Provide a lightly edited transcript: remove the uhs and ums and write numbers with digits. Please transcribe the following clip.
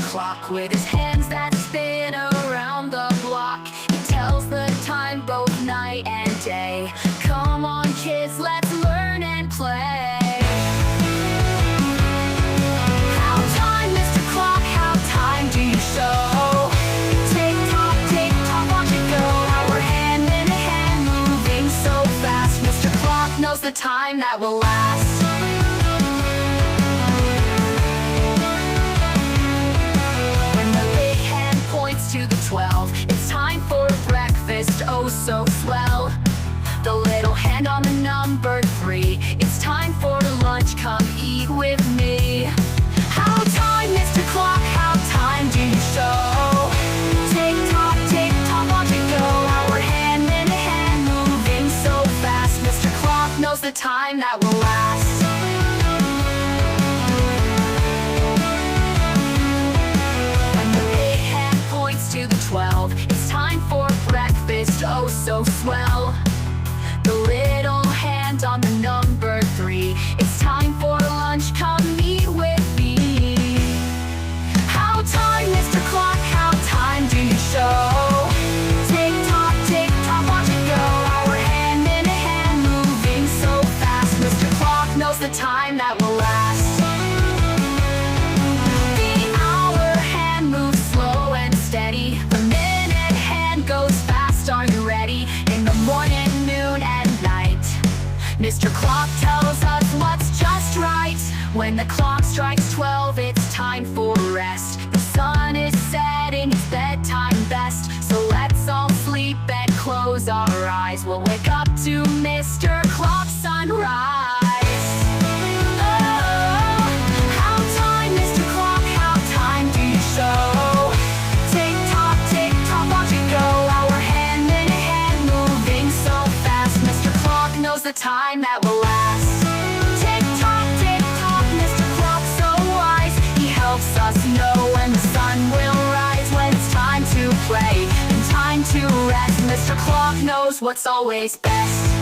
clock with his hands that spin around the block. He tells the time both night and day. Come on kids, let's learn and play. How time, Mr. Clock, how time do you show? Tick tock, watch it go. Our hand in hand moving so fast. Mr. Clock knows the time that will last. To the 12, it's time for breakfast, oh so swell. The little hand on the number 3, it's time for lunch, come eat with me. How time, Mr. Clock, how time do you show? Tick tock, watch it go. Our hand in hand moving so fast. Mr. Clock knows the time that will last. To the 12, it's time for breakfast, oh so swell. The little hand on the number 3, it's time for lunch, come eat with me. How time, Mr. Clock, how time do you show? Tick tock, watch it go. Our hand in hand moving so fast. Mr. Clock knows the time that will last. The minute hand goes fast, are you ready? In the morning, noon, and night, Mr. Clock tells us what's just right. When the clock strikes 12, it's time for rest. The sun is setting, it's bedtime best. So let's all sleep and close our eyes. We'll wake up to Mr. Clock's sunrise. The time that will last. Tick tock, Mr. Clock so wise. He helps us know when the sun will rise. When it's time to play and time to rest, Mr. Clock knows what's always best.